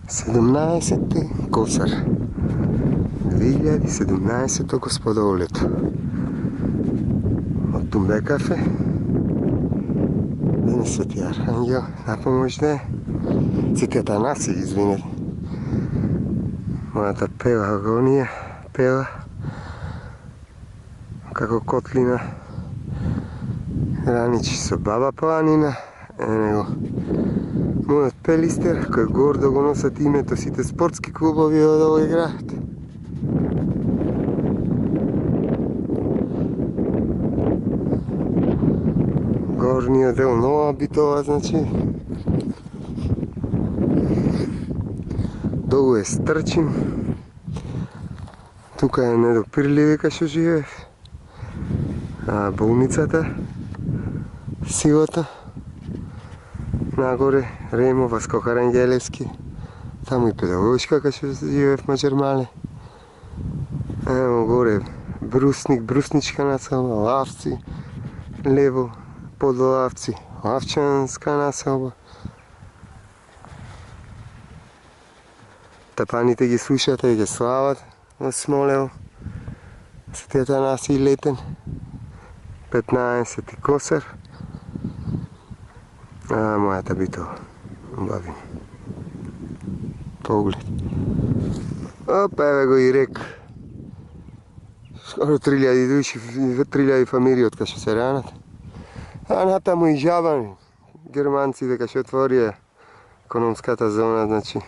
17. Kosar 2017. Gospodovo ljeto. Od Tumbe kafe. Danas Sveti Arhangel napomožne. Sveti Atanasi, izvinite. Moja ta peva agonija, peva kako kotlina graniči sa Baba planina, nego moj Pelister koji gordo go nosat imето сите спортски клубови од овој град. Горниот дел Нова Битова, значи долу е Стрчин. Тука е недопирливи кај што живеев. Болницата, силата. Нагоре Ремо, Васко Карангелевски. Таму и педагогичка кај што живеев Маџермале. Ево горе Брусник, Брусничка населба, Лавци, лево под Лавци, Лавчанска населба. Тапаните ги слушате и ги слават во Смолево. Свети Атанаси Летен, 15. Косар. Мојата Битова. Бавим. Поглед. Опа, еве го и рек. Скоро 3000 души, 3000 фамилии од кај што се ранат. Натаму и Жабан, германците кај што отворија економската зона, значи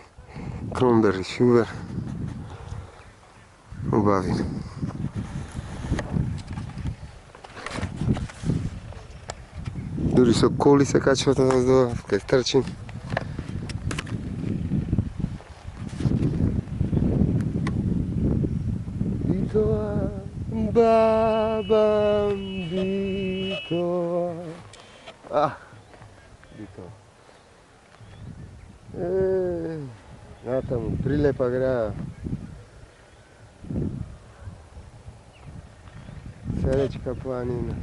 Кромбер и Шубер. Убави. Дури со коли се качват до кај Стрчин. Битова, баба Битова. Битова. Натаму прилепа града. Селечка планина.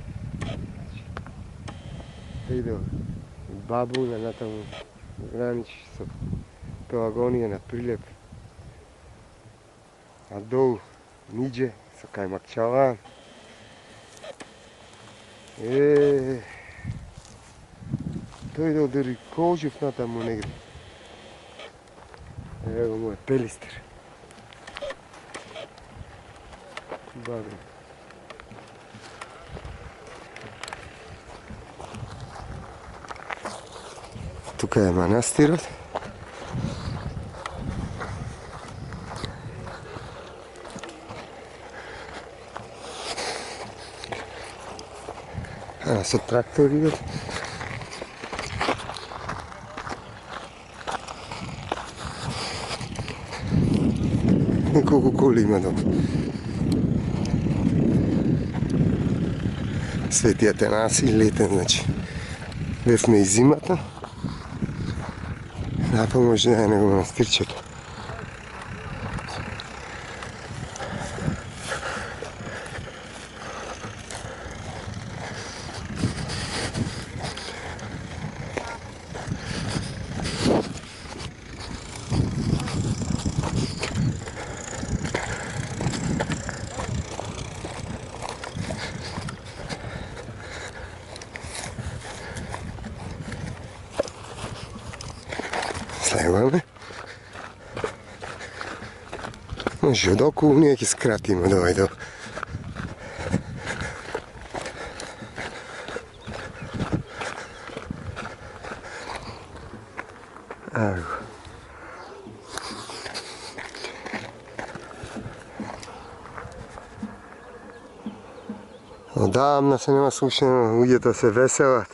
Иде Бабуна, натаму граничи со Пелагонија на Прилеп. А долу Миđe со Кајмакчалан. Тој иде од Рикожев натаму негде. Ево мој Пелистер. Бавим. Тука е манастирот. Со трактори. Колку коли има долу. Свети Атанаси Летен, значи. Бевме и зимата. Напоможне е него манастирчето. Следваме. Може од околу ние ќе скратиме до овој дел. Ево. Одамна се нема слушано, луѓето се веселат.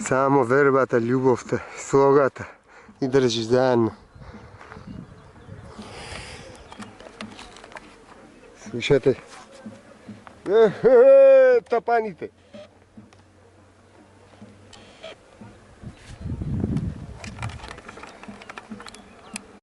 Само вербата, љубовта, слогата и држиш заедно. Слушате? Тапаните!